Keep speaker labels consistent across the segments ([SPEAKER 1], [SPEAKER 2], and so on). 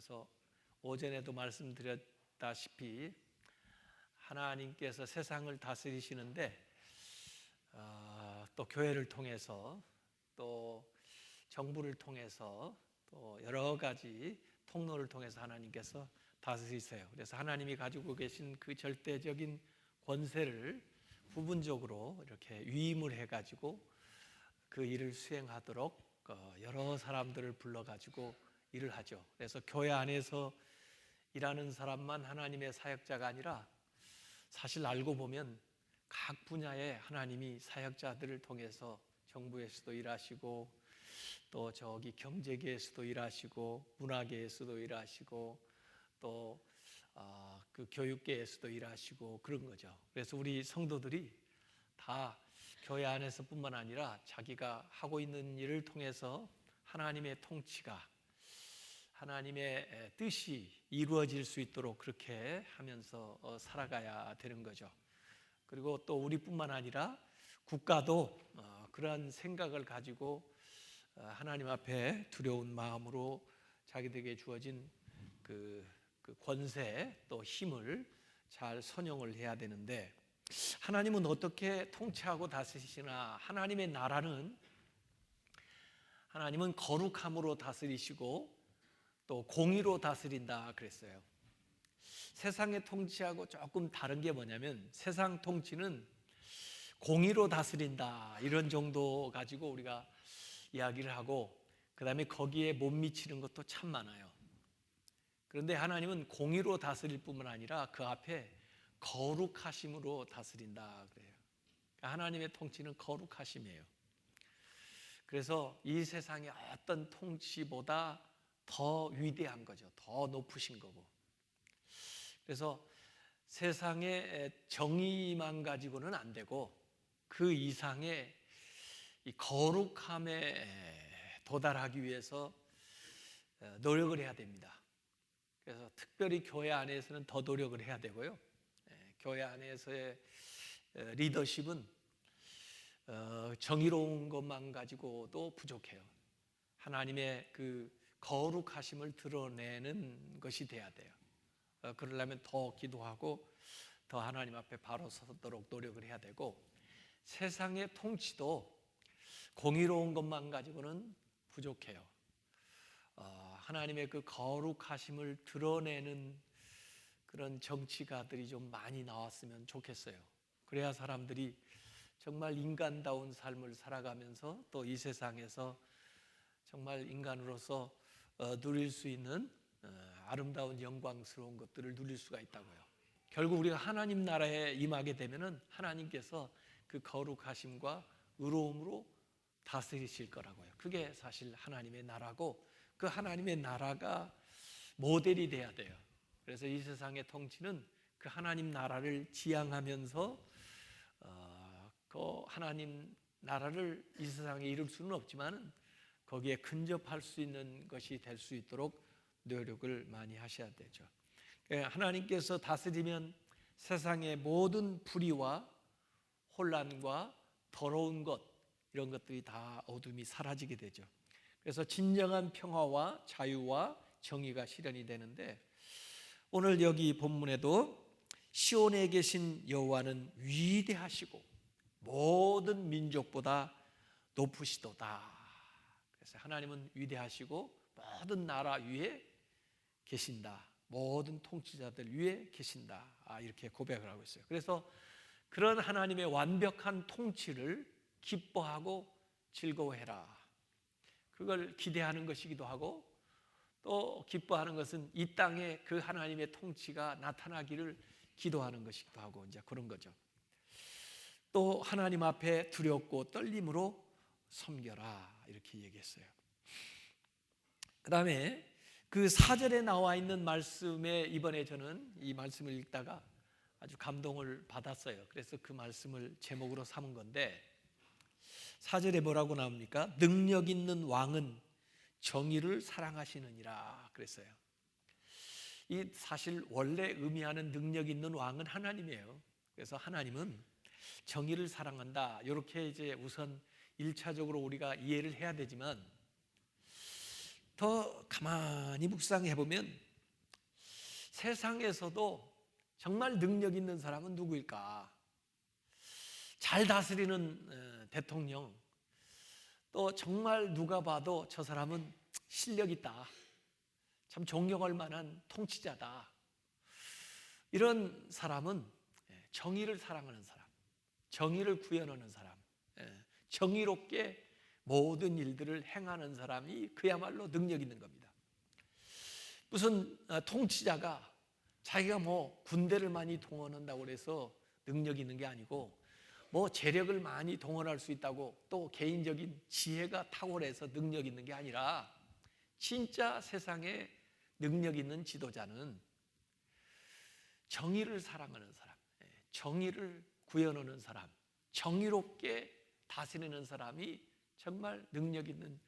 [SPEAKER 1] 그래서 오전에도 말씀드렸다시피 하나님께서 세상을 다스리시는데 또 교회를 통해서 또 정부를 통해서 또 여러 가지 통로를 통해서 하나님께서 다스리세요. 그래서 하나님이 가지고 계신 그 절대적인 권세를 부분적으로 이렇게 위임을 해가지고 그 일을 수행하도록 여러 사람들을 불러가지고 일을 하죠. 그래서 교회 안에서 일하는 사람만 하나님의 사역자가 아니라 사실 알고 보면 각 분야에 하나님이 사역자들을 통해서 정부에서도 일하시고 또 저기 경제계에서도 일하시고 문화계에서도 일하시고 또 그 교육계에서도 일하시고 그런 거죠. 그래서 우리 성도들이 다 교회 안에서뿐만 아니라 자기가 하고 있는 일을 통해서 하나님의 통치가 하나님의 뜻이 이루어질 수 있도록 그렇게 하면서 살아가야 되는 거죠. 그리고 또 우리뿐만 아니라 국가도 그러한 생각을 가지고 하나님 앞에 두려운 마음으로 자기들에게 주어진 그 권세 또 힘을 잘 선용을 해야 되는데, 하나님은 어떻게 통치하고 다스리시나? 하나님은 거룩함으로 다스리시고 또 공의로 다스린다 그랬어요. 세상의 통치하고 조금 다른 게 뭐냐면, 세상 통치는 공의로 다스린다 이런 정도 가지고 우리가 이야기를 하고, 그 다음에 거기에 못 미치는 것도 참 많아요. 그런데 하나님은 공의로 다스릴 뿐만 아니라 그 앞에 거룩하심으로 다스린다 그래요. 하나님의 통치는 거룩하심이에요. 그래서 이 세상의 어떤 통치보다 더 위대한 거죠. 더 높으신 거고. 그래서 세상의 정의만 가지고는 안 되고 그 이상의 이 거룩함에 도달하기 위해서 노력을 해야 됩니다. 그래서 특별히 교회 안에서는 더 노력을 해야 되고요. 교회 안에서의 리더십은 정의로운 것만 가지고도 부족해요. 하나님의 그 거룩하심을 드러내는 것이 돼야 돼요. 그러려면 더 기도하고 더 하나님 앞에 바로 서도록 노력을 해야 되고, 세상의 통치도 공의로운 것만 가지고는 부족해요. 하나님의 그 거룩하심을 드러내는 그런 정치가들이 좀 많이 나왔으면 좋겠어요. 그래야 사람들이 정말 인간다운 삶을 살아가면서 또 이 세상에서 정말 인간으로서 누릴 수 있는 아름다운 영광스러운 것들을 누릴 수가 있다고요. 결국 우리가 하나님 나라에 임하게 되면은 하나님께서 그 거룩하심과 의로움으로 다스리실 거라고요. 그게 사실 하나님의 나라고, 그 하나님의 나라가 모델이 돼야 돼요. 그래서 이 세상의 통치는 그 하나님 나라를 지향하면서 그 하나님 나라를 이 세상에 이룰 수는 없지만 거기에 근접할 수 있는 것이 될 수 있도록 노력을 많이 하셔야 되죠. 하나님께서 다스리면 세상의 모든 불의와 혼란과 더러운 것, 이런 것들이 다 어둠이 사라지게 되죠. 그래서 진정한 평화와 자유와 정의가 실현이 되는데, 오늘 여기 본문에도 시온에 계신 여호와는 위대하시고 모든 민족보다 높으시도다. 그래서 하나님은 위대하시고 모든 나라 위에 계신다. 모든 통치자들 위에 계신다. 이렇게 고백을 하고 있어요. 그래서 그런 하나님의 완벽한 통치를 기뻐하고 즐거워해라. 그걸 기대하는 것이기도 하고, 또 기뻐하는 것은 이 땅에 그 하나님의 통치가 나타나기를 기도하는 것이기도 하고, 이제 그런 거죠. 또 하나님 앞에 두렵고 떨림으로 섬겨라, 이렇게 얘기했어요. 그 다음에 그 4절에 나와 있는 말씀에 이번에 저는 이 말씀을 읽다가 아주 감동을 받았어요. 그래서 그 말씀을 제목으로 삼은 건데, 4절에 뭐라고 나옵니까? 능력 있는 왕은 정의를 사랑하시느니라 그랬어요. 이 사실 원래 의미하는 능력 있는 왕은 하나님이에요. 그래서 하나님은 정의를 사랑한다, 이렇게 이제 우선 1차적으로 우리가 이해를 해야 되지만, 더 가만히 묵상해 보면 세상에서도 정말 능력 있는 사람은 누구일까? 잘 다스리는 대통령, 또 정말 누가 봐도 저 사람은 실력 있다, 참 존경할 만한 통치자다, 이런 사람은 정의를 사랑하는 사람, 정의를 구현하는 사람, 정의롭게 모든 일들을 행하는 사람이 그야말로 능력 있는 겁니다. 무슨 통치자가 자기가 뭐 군대를 많이 동원한다고 해서 능력 있는 게 아니고, 뭐 재력을 많이 동원할 수 있다고 또 개인적인 지혜가 탁월해서 능력 있는 게 아니라, 진짜 세상에 능력 있는 지도자는 정의를 사랑하는 사람, 정의를 구현하는 사람, 정의롭게 다스리는 사람이 정말 능력 있는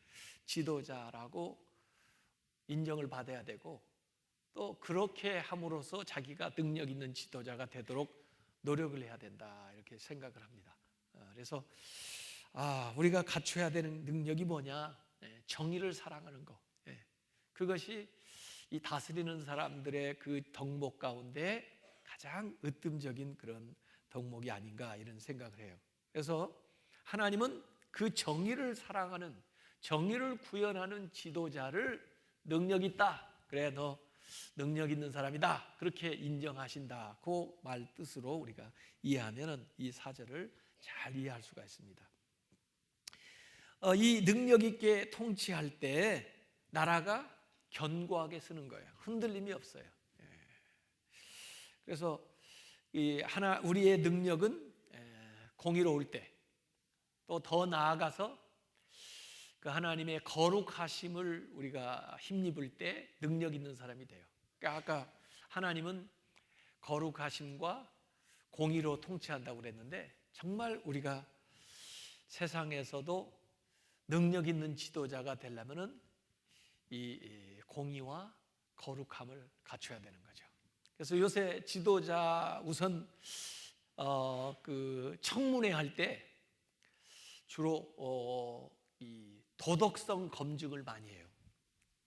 [SPEAKER 1] 지도자라고 인정을 받아야 되고, 또 그렇게 함으로써 자기가 능력 있는 지도자가 되도록 노력을 해야 된다, 이렇게 생각을 합니다. 그래서 우리가 갖춰야 되는 능력이 뭐냐? 정의를 사랑하는 것. 그것이 이 다스리는 사람들의 그 덕목 가운데 가장 으뜸적인 그런 덕목이 아닌가, 이런 생각을 해요. 그래서 하나님은 그 정의를 사랑하는, 정의를 구현하는 지도자를 능력 있다, 그래 너 능력 있는 사람이다, 그렇게 인정하신다, 그 말 뜻으로 우리가 이해하면 이 사절을 잘 이해할 수가 있습니다. 이 능력 있게 통치할 때 나라가 견고하게 서는 거예요. 흔들림이 없어요. 그래서 우리의 능력은 공의로울 때, 또 더 나아가서 그 하나님의 거룩하심을 우리가 힘입을 때 능력 있는 사람이 돼요. 그러니까 아까 하나님은 거룩하심과 공의로 통치한다고 그랬는데, 정말 우리가 세상에서도 능력 있는 지도자가 되려면은 이 공의와 거룩함을 갖춰야 되는 거죠. 그래서 요새 지도자 우선 그 청문회 할 때 주로 이 도덕성 검증을 많이 해요.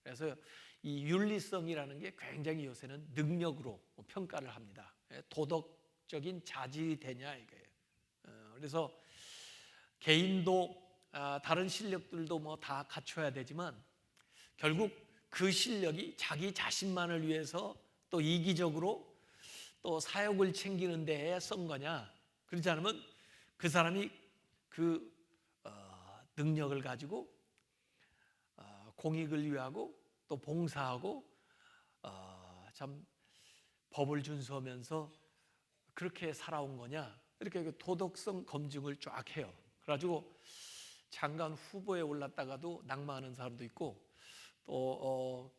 [SPEAKER 1] 그래서 이 윤리성이라는 게 굉장히 요새는 능력으로 평가를 합니다. 도덕적인 자질이 되냐 이거예요. 그래서 개인도 다른 실력들도 뭐 다 갖춰야 되지만, 결국 그 실력이 자기 자신만을 위해서 또 이기적으로 또 사역을 챙기는 데에 쓴 거냐, 그렇지 않으면 그 사람이 그 능력을 가지고 공익을 위하고 또 봉사하고 참 법을 준수하면서 그렇게 살아온 거냐, 이렇게 도덕성 검증을 쫙 해요. 그래가지고 장관 후보에 올랐다가도 낙마하는 사람도 있고, 또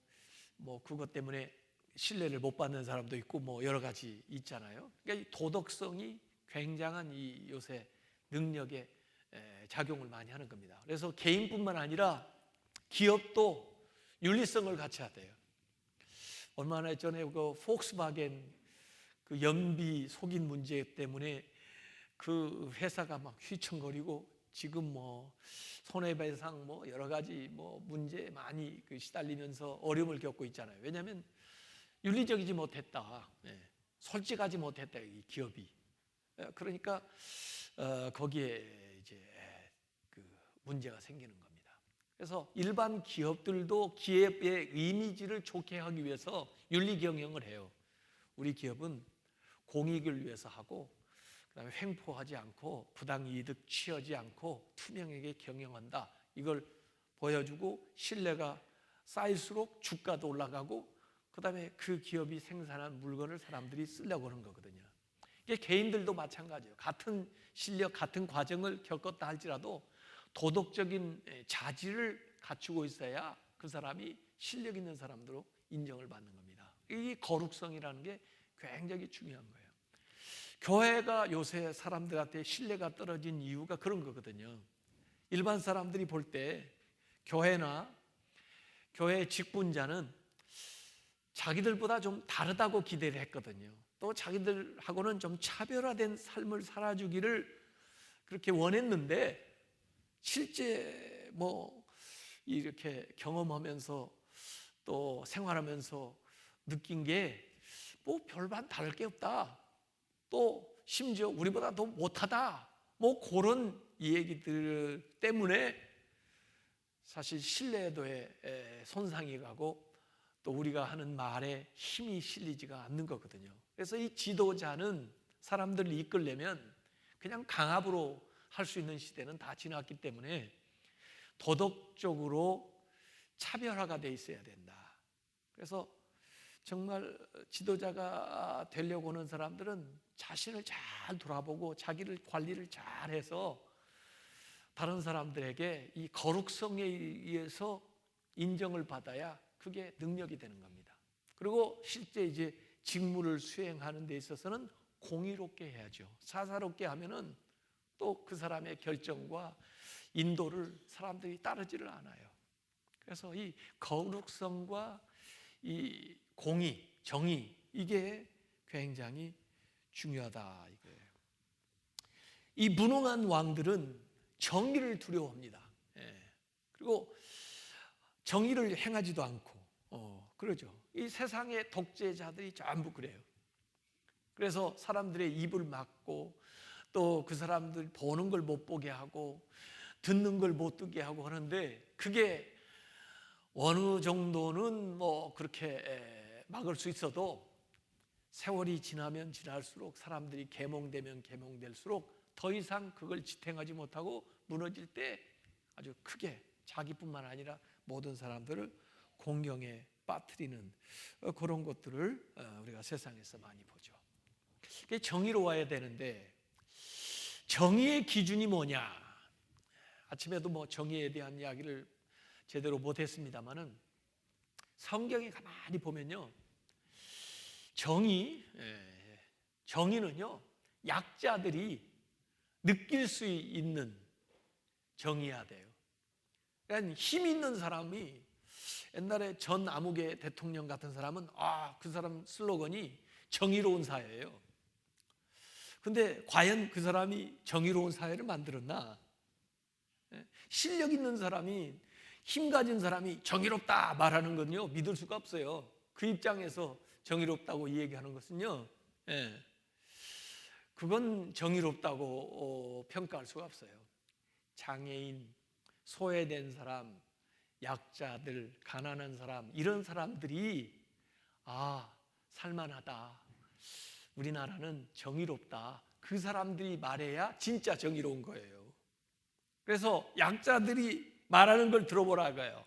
[SPEAKER 1] 뭐 그것 때문에 신뢰를 못 받는 사람도 있고, 뭐 여러 가지 있잖아요. 그러니까 이 도덕성이 굉장한 이 요새 능력에 작용을 많이 하는 겁니다. 그래서 개인뿐만 아니라 기업도 윤리성을 갖춰야 돼요. 얼마나 전에 그 폭스바겐 그 연비 속인 문제 때문에 그 회사가 막 휘청거리고, 지금 뭐 손해배상 뭐 여러 가지 뭐 문제 많이 시달리면서 어려움을 겪고 있잖아요. 왜냐하면 윤리적이지 못했다, 솔직하지 못했다, 이 기업이. 그러니까 거기에 이제 그 문제가 생기는 겁니다. 그래서 일반 기업들도 기업의 이미지를 좋게 하기 위해서 윤리 경영을 해요. 우리 기업은 공익을 위해서 하고, 그다음에 횡포하지 않고 부당이득 취하지 않고 투명하게 경영한다, 이걸 보여주고 신뢰가 쌓일수록 주가도 올라가고, 그다음에 그 기업이 생산한 물건을 사람들이 쓰려고 하는 거거든요. 이게 개인들도 마찬가지예요. 같은 실력, 같은 과정을 겪었다 할지라도 도덕적인 자질을 갖추고 있어야 그 사람이 실력 있는 사람들로 인정을 받는 겁니다. 이 거룩성이라는 게 굉장히 중요한 거예요. 교회가 요새 사람들한테 신뢰가 떨어진 이유가 그런 거거든요. 일반 사람들이 볼 때 교회나 교회 직분자는 자기들보다 좀 다르다고 기대를 했거든요. 또 자기들하고는 좀 차별화된 삶을 살아주기를 그렇게 원했는데, 실제 뭐 이렇게 경험하면서 또 생활하면서 느낀 게 뭐 별반 다를 게 없다. 또 심지어 우리보다 더 못하다. 뭐 그런 얘기들 때문에 사실 신뢰도에 손상이 가고 또 우리가 하는 말에 힘이 실리지가 않는 거거든요. 그래서 이 지도자는 사람들을 이끌려면 그냥 강압으로 할 수 있는 시대는 다 지났기 때문에 도덕적으로 차별화가 돼 있어야 된다. 그래서 정말 지도자가 되려고 하는 사람들은 자신을 잘 돌아보고 자기를 관리를 잘해서 다른 사람들에게 이 거룩성에 의해서 인정을 받아야 그게 능력이 되는 겁니다. 그리고 실제 이제 직무를 수행하는 데 있어서는 공의롭게 해야죠. 사사롭게 하면은 또 그 사람의 결정과 인도를 사람들이 따르지를 않아요. 그래서 이 거룩성과 이 공의, 정의, 이게 굉장히 중요하다 이거예요. 이 무능한 왕들은 정의를 두려워합니다. 그리고 정의를 행하지도 않고 그러죠. 이 세상의 독재자들이 전부 그래요. 그래서 사람들의 입을 막고 또 그 사람들 보는 걸 못 보게 하고 듣는 걸 못 듣게 하고 하는데 그게 어느 정도는 뭐 그렇게 막을 수 있어도 세월이 지나면 지날수록 사람들이 계몽되면 계몽될수록 더 이상 그걸 지탱하지 못하고 무너질 때 아주 크게 자기뿐만 아니라 모든 사람들을 공경에 빠뜨리는 그런 것들을 우리가 세상에서 많이 보죠. 정의로워야 되는데 정의의 기준이 뭐냐? 아침에도 뭐 정의에 대한 이야기를 제대로 못했습니다만은 성경에 가만히 보면요, 정의는요 약자들이 느낄 수 있는 정의야 돼요. 그러니까 힘 있는 사람이 옛날에 전 아무개 대통령 같은 사람은 그 사람 슬로건이 정의로운 사회예요. 근데 과연 그 사람이 정의로운 사회를 만들었나? 실력 있는 사람이, 힘 가진 사람이 정의롭다 말하는 건요 믿을 수가 없어요. 그 입장에서 정의롭다고 얘기하는 것은요 그건 정의롭다고 평가할 수가 없어요. 장애인, 소외된 사람, 약자들, 가난한 사람, 이런 사람들이 살만하다, 우리나라는 정의롭다, 그 사람들이 말해야 진짜 정의로운 거예요. 그래서 약자들이 말하는 걸 들어보라고요.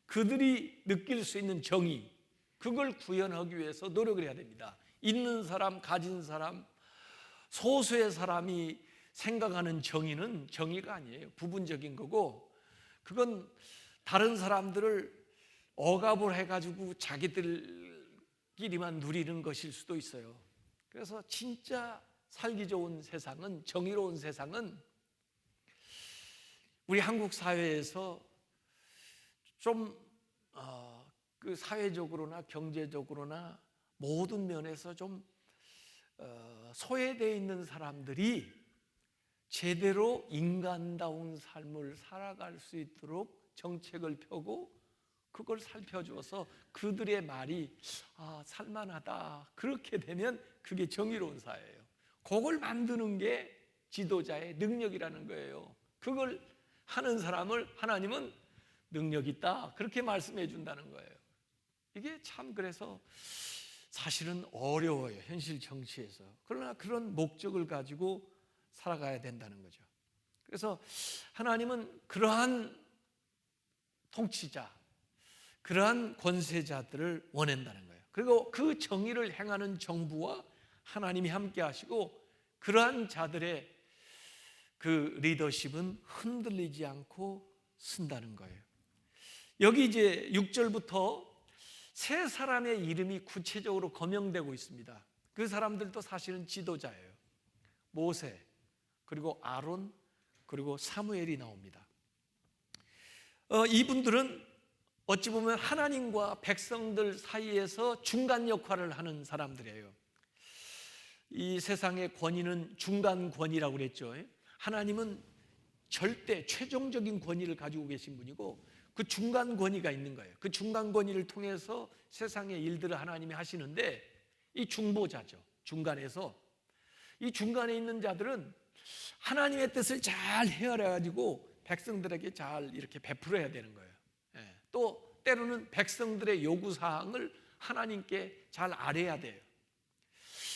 [SPEAKER 1] 그들이 느낄 수 있는 정의, 그걸 구현하기 위해서 노력을 해야 됩니다. 있는 사람, 가진 사람, 소수의 사람이 생각하는 정의는 정의가 아니에요. 부분적인 거고, 그건 다른 사람들을 억압을 해가지고 자기들끼리만 누리는 것일 수도 있어요. 그래서 진짜 살기 좋은 세상은, 정의로운 세상은 우리 한국 사회에서 좀 그 사회적으로나 경제적으로나 모든 면에서 좀 소외되어 있는 사람들이 제대로 인간다운 삶을 살아갈 수 있도록 정책을 펴고 그걸 살펴주어서 그들의 말이 살만하다, 그렇게 되면 그게 정의로운 사회예요. 그걸 만드는 게 지도자의 능력이라는 거예요. 그걸 하는 사람을 하나님은 능력 있다, 그렇게 말씀해 준다는 거예요. 이게 참 그래서 사실은 어려워요, 현실 정치에서. 그러나 그런 목적을 가지고 살아가야 된다는 거죠. 그래서 하나님은 그러한 통치자, 그러한 권세자들을 원한다는 거예요. 그리고 그 정의를 행하는 정부와 하나님이 함께 하시고 그러한 자들의 그 리더십은 흔들리지 않고 쓴다는 거예요. 여기 이제 6절부터 세 사람의 이름이 구체적으로 거명되고 있습니다. 그 사람들도 사실은 지도자예요. 모세, 그리고 아론, 그리고 사무엘이 나옵니다. 이분들은 어찌 보면 하나님과 백성들 사이에서 중간 역할을 하는 사람들이에요. 이 세상의 권위는 중간 권위라고 그랬죠. 하나님은 절대 최종적인 권위를 가지고 계신 분이고 그 중간 권위가 있는 거예요. 그 중간 권위를 통해서 세상의 일들을 하나님이 하시는데, 이 중보자죠. 중간에서 이 중간에 있는 자들은 하나님의 뜻을 잘 헤아려 가지고 백성들에게 잘 이렇게 베풀어야 되는 거예요. 또 때로는 백성들의 요구 사항을 하나님께 잘 아뢰야 돼요.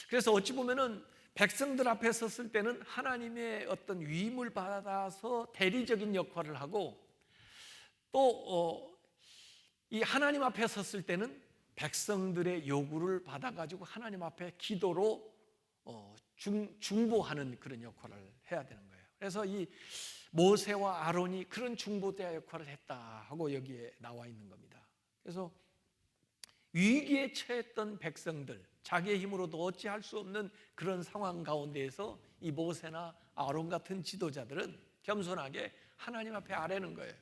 [SPEAKER 1] 그래서 어찌 보면은 백성들 앞에 섰을 때는 하나님의 어떤 위임을 받아서 대리적인 역할을 하고, 또 이 하나님 앞에 섰을 때는 백성들의 요구를 받아가지고 하나님 앞에 기도로 중보하는 그런 역할을 해야 되는 거예요. 그래서 이 모세와 아론이 그런 중보자 역할을 했다 하고 여기에 나와 있는 겁니다. 그래서 위기에 처했던 백성들, 자기의 힘으로도 어찌할 수 없는 그런 상황 가운데에서 이 모세나 아론 같은 지도자들은 겸손하게 하나님 앞에 아뢰는 거예요.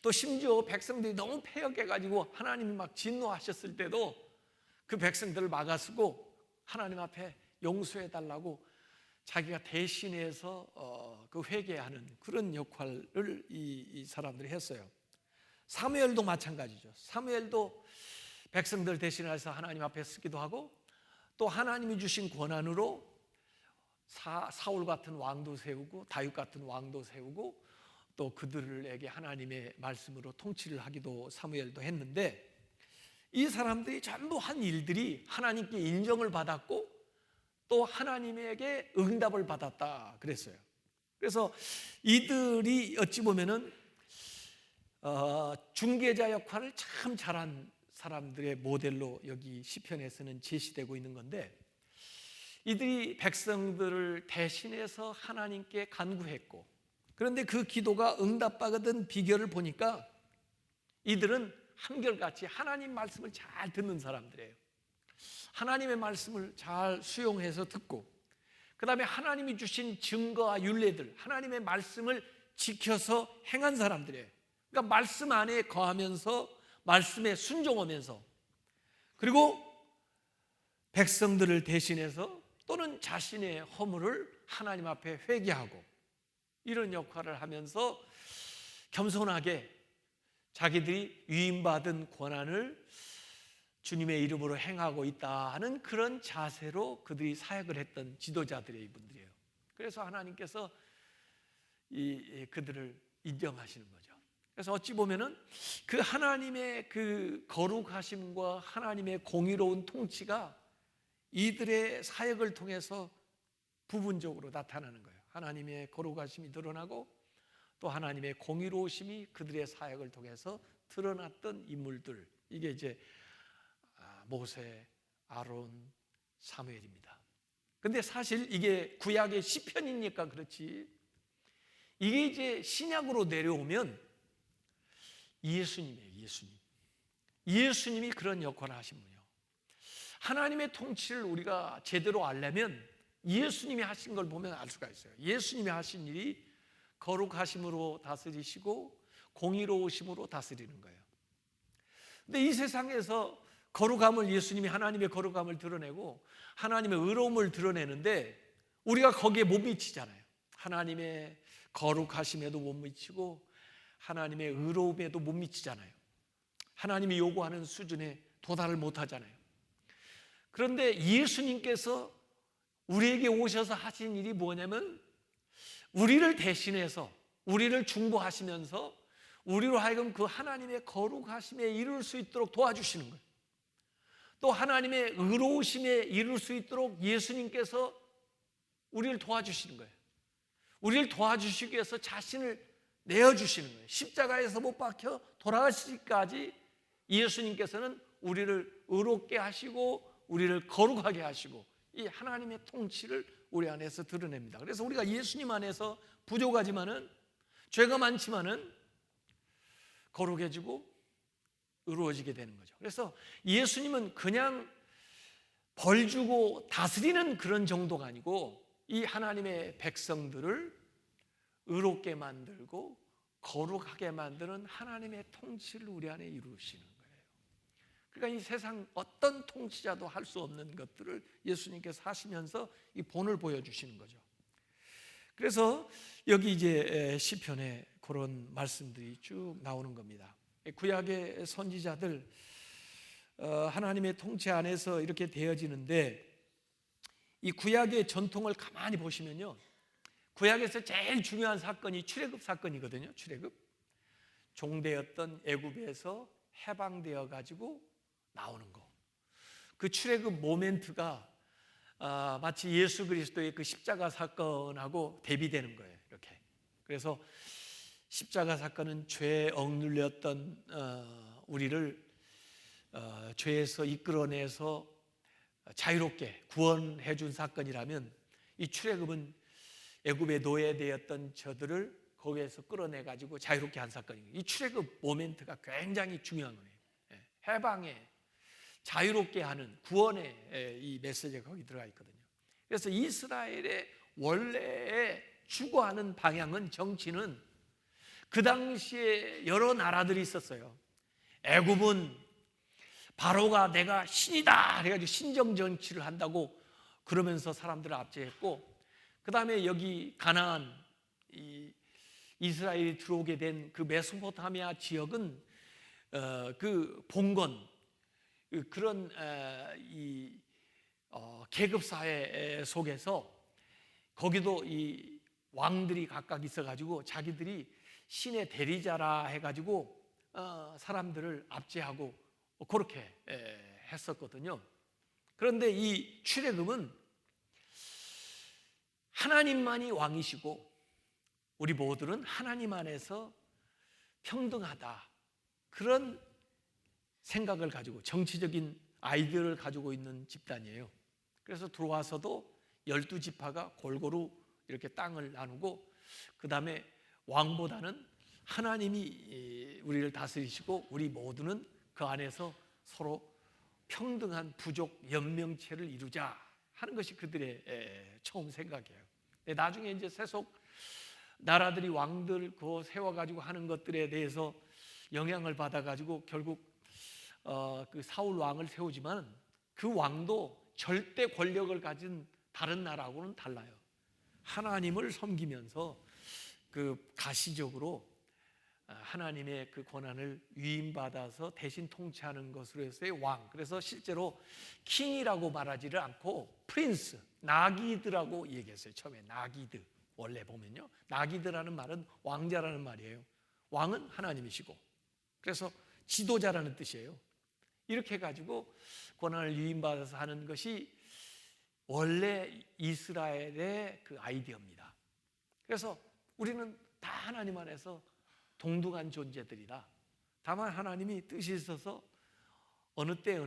[SPEAKER 1] 또 심지어 백성들이 너무 패역해가지고 하나님이 막 진노하셨을 때도 그 백성들을 막아서고 하나님 앞에 용서해달라고 자기가 대신해서 그 회개하는 그런 역할을 이 사람들이 했어요. 사무엘도 마찬가지죠. 사무엘도 백성들 대신해서 하나님 앞에 서기도 하고, 또 하나님이 주신 권한으로 사울 같은 왕도 세우고 다윗 같은 왕도 세우고, 또 그들에게 하나님의 말씀으로 통치를 하기도 사무엘도 했는데, 이 사람들이 전부 한 일들이 하나님께 인정을 받았고 또 하나님에게 응답을 받았다 그랬어요. 그래서 이들이 어찌 보면은 중개자 역할을 참 잘한 사람들의 모델로 여기 시편에서는 제시되고 있는 건데, 이들이 백성들을 대신해서 하나님께 간구했고, 그런데 그 기도가 응답받은 비결을 보니까 이들은 한결같이 하나님 말씀을 잘 듣는 사람들이에요. 하나님의 말씀을 잘 수용해서 듣고, 그 다음에 하나님이 주신 증거와 율례들, 하나님의 말씀을 지켜서 행한 사람들이에요. 그러니까 말씀 안에 거하면서 말씀에 순종하면서, 그리고 백성들을 대신해서 또는 자신의 허물을 하나님 앞에 회개하고, 이런 역할을 하면서 겸손하게 자기들이 위임받은 권한을 주님의 이름으로 행하고 있다 하는 그런 자세로 그들이 사역을 했던 지도자들의 분들이에요. 그래서 하나님께서 그들을 인정하시는 거죠. 그래서 어찌 보면은 그 하나님의 그 거룩하심과 하나님의 공의로운 통치가 이들의 사역을 통해서 부분적으로 나타나는 거예요. 하나님의 거룩하심이 드러나고 또 하나님의 공의로우심이 그들의 사역을 통해서 드러났던 인물들, 이게 이제 모세, 아론, 사무엘입니다. 근데 사실 이게 구약의 시편이니까 그렇지, 이게 이제 신약으로 내려오면 예수님이에요. 예수님이 그런 역할을 하신 분이요. 하나님의 통치를 우리가 제대로 알려면 예수님이 하신 걸 보면 알 수가 있어요. 예수님이 하신 일이 거룩하심으로 다스리시고 공의로우심으로 다스리는 거예요. 근데 이 세상에서 거룩함을, 예수님이 하나님의 거룩함을 드러내고 하나님의 의로움을 드러내는데 우리가 거기에 못 미치잖아요. 하나님의 거룩하심에도 못 미치고 하나님의 의로움에도 못 미치잖아요. 하나님이 요구하는 수준에 도달을 못 하잖아요. 그런데 예수님께서 우리에게 오셔서 하신 일이 뭐냐면, 우리를 대신해서 우리를 중보하시면서 우리로 하여금 그 하나님의 거룩하심에 이룰 수 있도록 도와주시는 거예요. 또 하나님의 의로우심에 이룰 수 있도록 예수님께서 우리를 도와주시는 거예요. 우리를 도와주시기 위해서 자신을 내어주시는 거예요. 십자가에서 못 박혀 돌아가시기까지 예수님께서는 우리를 의롭게 하시고 우리를 거룩하게 하시고 이 하나님의 통치를 우리 안에서 드러냅니다. 그래서 우리가 예수님 안에서 부족하지만은, 죄가 많지만은 거룩해지고 의로워지게 되는 거죠. 그래서 예수님은 그냥 벌 주고 다스리는 그런 정도가 아니고 이 하나님의 백성들을 의롭게 만들고 거룩하게 만드는 하나님의 통치를 우리 안에 이루시는 거예요. 그러니까 이 세상 어떤 통치자도 할 수 없는 것들을 예수님께서 하시면서 이 본을 보여주시는 거죠. 그래서 여기 이제 시편의 그런 말씀들이 쭉 나오는 겁니다. 구약의 선지자들 하나님의 통치 안에서 이렇게 되어지는데, 이 구약의 전통을 가만히 보시면요, 구약에서 제일 중요한 사건이 출애굽 사건이거든요. 출애굽, 종되었던 애굽에서 해방되어 가지고 나오는 거. 그 출애굽 모멘트가 마치 예수 그리스도의 그 십자가 사건하고 대비되는 거예요. 이렇게. 그래서 십자가 사건은 죄에 억눌렸던 우리를 죄에서 이끌어내서 자유롭게 구원해 준 사건이라면, 이 출애굽은 애굽의 노예되었던 저들을 거기에서 끌어내 가지고 자유롭게 한 사건입니다. 이 출애굽 모멘트가 굉장히 중요한 거예요. 해방에, 자유롭게 하는 구원의 이 메시지가 거기 들어가 있거든요. 그래서 이스라엘의 원래의 추구하는 방향은, 정치는, 그 당시에 여러 나라들이 있었어요. 애굽은 바로가 내가 신이다 해가지고 신정 정치를 한다고 그러면서 사람들을 압제했고, 그 다음에 여기 가나안, 이스라엘이 들어오게 된 그 메소포타미아 지역은 그 봉건, 그런 계급 사회 속에서 거기도 이 왕들이 각각 있어가지고 자기들이 신의 대리자라 해가지고 사람들을 압제하고 그렇게 했었거든요. 그런데 이 출애굽은 하나님만이 왕이시고 우리 모두는 하나님 안에서 평등하다, 그런 생각을 가지고 정치적인 아이디어를 가지고 있는 집단이에요. 그래서 들어와서도 12지파가 골고루 이렇게 땅을 나누고, 그 다음에 왕보다는 하나님이 우리를 다스리시고 우리 모두는 그 안에서 서로 평등한 부족 연명체를 이루자 하는 것이 그들의 처음 생각이에요. 나중에 이제 세속 나라들이 왕들 그 세워가지고 하는 것들에 대해서 영향을 받아가지고 결국 그 사울 왕을 세우지만, 그 왕도 절대 권력을 가진 다른 나라하고는 달라요. 하나님을 섬기면서 그 가시적으로 하나님의 그 권한을 위임받아서 대신 통치하는 것으로 해서의 왕. 그래서 실제로 킹이라고 말하지를 않고 프린스, 나기드라고 얘기했어요. 처음에 나기드. 원래 보면요, 나기드라는 말은 왕자라는 말이에요. 왕은 하나님이시고, 그래서 지도자라는 뜻이에요. 이렇게 해가지고 권한을 위임받아서 하는 것이 원래 이스라엘의 그 아이디어입니다. 그래서 우리는 다 하나님 안에서 동등한 존재들이다. 다만 하나님이 뜻이 있어서 어느 때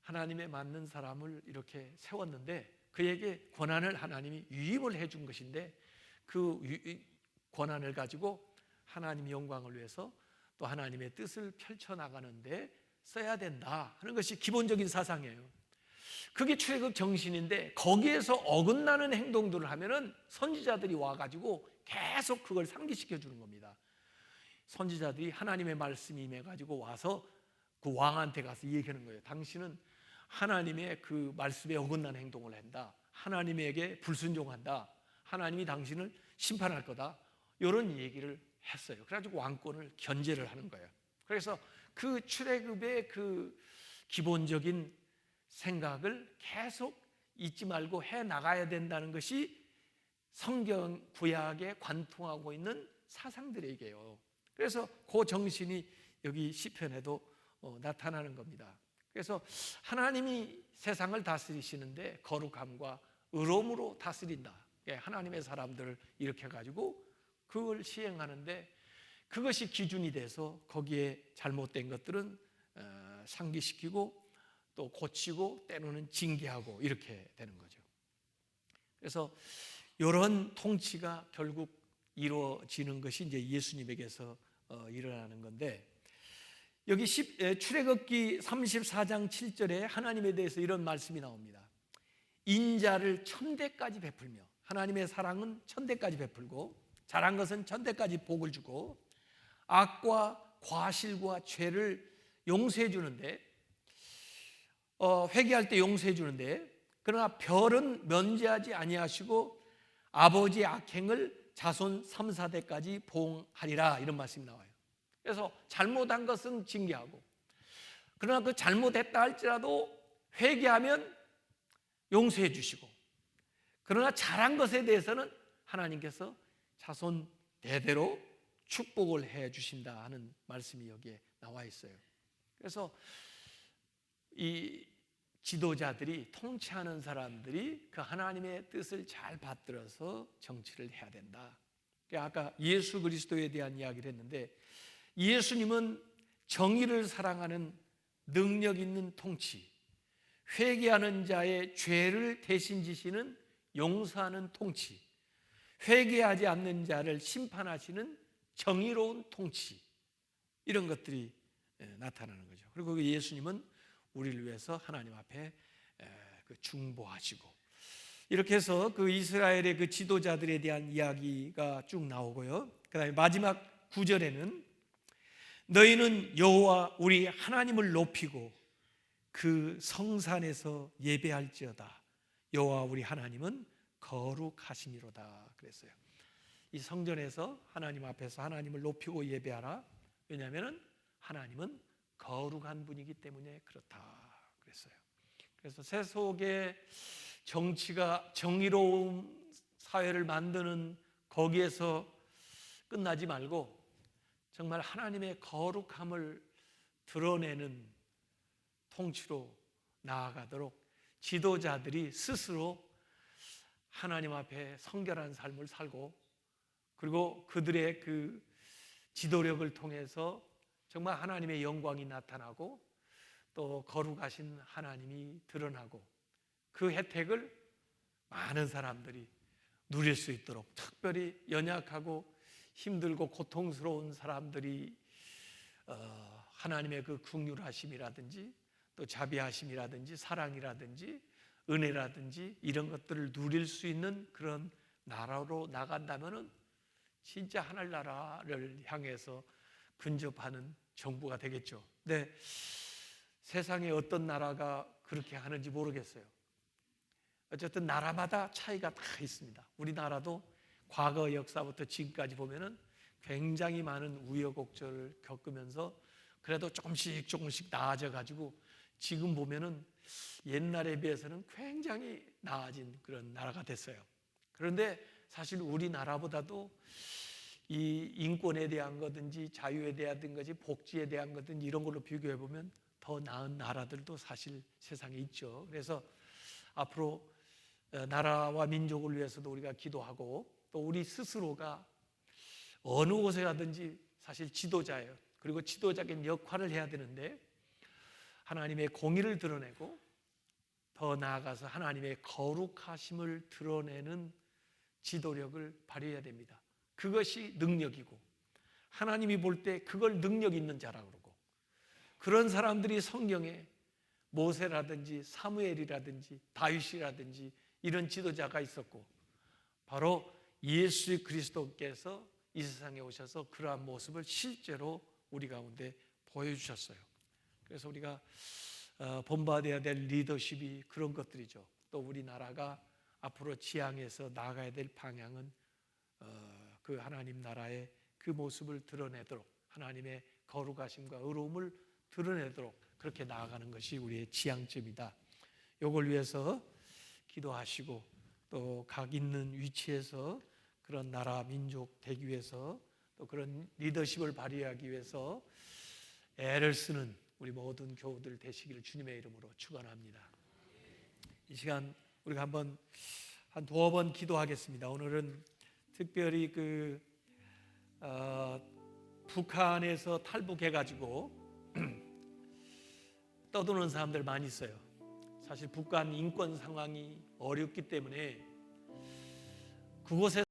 [SPEAKER 1] 하나님에 맞는 사람을 이렇게 세웠는데, 그에게 권한을 하나님이 위임을 해준 것인데, 그 권한을 가지고 하나님의 영광을 위해서 또 하나님의 뜻을 펼쳐나가는데 써야 된다 하는 것이 기본적인 사상이에요. 그게 출애굽 정신인데, 거기에서 어긋나는 행동들을 하면은 선지자들이 와가지고 계속 그걸 상기시켜 주는 겁니다. 선지자들이 하나님의 말씀이 임해가지고 와서 그 왕한테 가서 얘기하는 거예요. 당신은 하나님의 그 말씀에 어긋나는 행동을 한다, 하나님에게 불순종한다, 하나님이 당신을 심판할 거다, 이런 얘기를 했어요. 그래가지고 왕권을 견제를 하는 거예요. 그래서 그 출애굽의 그 기본적인 생각을 계속 잊지 말고 해 나가야 된다는 것이 성경 구약에 관통하고 있는 사상들에게요. 그래서 그 정신이 여기 시편에도 나타나는 겁니다. 그래서 하나님이 세상을 다스리시는데 거룩함과 의로움으로 다스린다. 하나님의 사람들을 이렇게 가지고 그걸 시행하는데, 그것이 기준이 돼서 거기에 잘못된 것들은 상기시키고 또 고치고 때로는 징계하고 이렇게 되는 거죠. 그래서 이런 통치가 결국 이루어지는 것이 이제 예수님에게서 일어나는 건데, 여기 출애굽기 34장 7절에 하나님에 대해서 이런 말씀이 나옵니다. 인자를 천대까지 베풀며, 하나님의 사랑은 천대까지 베풀고 잘한 것은 천대까지 복을 주고 악과 과실과 죄를 용서해 주는데, 회개할 때 용서해 주는데, 그러나 별은 면제하지 아니하시고 아버지의 악행을 자손 3, 4대까지 보응하리라 이런 말씀이 나와요. 그래서 잘못한 것은 징계하고, 그러나 그 잘못했다 할지라도 회개하면 용서해 주시고, 그러나 잘한 것에 대해서는 하나님께서 자손 대대로 축복을 해 주신다 하는 말씀이 여기에 나와 있어요. 그래서 이 지도자들이, 통치하는 사람들이 그 하나님의 뜻을 잘 받들어서 정치를 해야 된다. 아까 예수 그리스도에 대한 이야기를 했는데, 예수님은 정의를 사랑하는 능력 있는 통치, 회개하는 자의 죄를 대신 지시는 용서하는 통치, 회개하지 않는 자를 심판하시는 정의로운 통치, 이런 것들이 나타나는 거죠. 그리고 그 예수님은 우리를 위해서 하나님 앞에 중보하시고, 이렇게 해서 그 이스라엘의 그 지도자들에 대한 이야기가 쭉 나오고요. 그다음에 마지막 9절에는 너희는 여호와 우리 하나님을 높이고 그 성산에서 예배할지어다. 여호와 우리 하나님은 거룩하심이로다 그랬어요. 이 성전에서 하나님 앞에서 하나님을 높이고 예배하라. 왜냐하면 하나님은 거룩한 분이기 때문에 그렇다 그랬어요. 그래서 세속의 정치가 정의로운 사회를 만드는 거기에서 끝나지 말고 정말 하나님의 거룩함을 드러내는 통치로 나아가도록 지도자들이 스스로 하나님 앞에 성결한 삶을 살고, 그리고 그들의 그 지도력을 통해서 정말 하나님의 영광이 나타나고 또 거룩하신 하나님이 드러나고, 그 혜택을 많은 사람들이 누릴 수 있도록, 특별히 연약하고 힘들고 고통스러운 사람들이 하나님의 그 긍휼하심이라든지 또 자비하심이라든지 사랑이라든지 은혜라든지 이런 것들을 누릴 수 있는 그런 나라로 나간다면은 진짜 하늘나라를 향해서 근접하는 정부가 되겠죠. 근데 세상에 어떤 나라가 그렇게 하는지 모르겠어요. 어쨌든 나라마다 차이가 다 있습니다. 우리나라도 과거 역사부터 지금까지 보면은 굉장히 많은 우여곡절을 겪으면서 그래도 조금씩 나아져 가지고 지금 보면은 옛날에 비해서는 굉장히 나아진 그런 나라가 됐어요. 그런데 사실 우리나라보다도 이 인권에 대한 거든지 자유에 대한 거지 복지에 대한 거든지 이런 걸로 비교해 보면 더 나은 나라들도 사실 세상에 있죠. 그래서 앞으로 나라와 민족을 위해서도 우리가 기도하고, 또 우리 스스로가 어느 곳에 가든지 사실 지도자예요. 그리고 지도자적인 역할을 해야 되는데 하나님의 공의를 드러내고 더 나아가서 하나님의 거룩하심을 드러내는 지도력을 발휘해야 됩니다. 그것이 능력이고, 하나님이 볼 때 그걸 능력 있는 자라고 그러고, 그런 사람들이 성경에 모세라든지 사무엘이라든지 다윗이라든지 이런 지도자가 있었고, 바로 예수 그리스도께서 이 세상에 오셔서 그러한 모습을 실제로 우리 가운데 보여주셨어요. 그래서 우리가 본받아야 될 리더십이 그런 것들이죠. 또 우리나라가 앞으로 지향해서 나아가야 될 방향은 그 하나님 나라의 그 모습을 드러내도록, 하나님의 거룩하심과 의로움을 드러내도록 그렇게 나아가는 것이 우리의 지향점이다. 이걸 위해서 기도하시고, 또 각 있는 위치에서 그런 나라 민족 되기 위해서, 또 그런 리더십을 발휘하기 위해서 애를 쓰는 우리 모든 교우들 되시기를 주님의 이름으로 축원합니다. 이 시간 우리가 한번 한 두어 번 기도하겠습니다. 오늘은 특별히 북한에서 탈북해가지고 떠도는 사람들 많이 있어요. 사실 북한 인권 상황이 어렵기 때문에 그곳에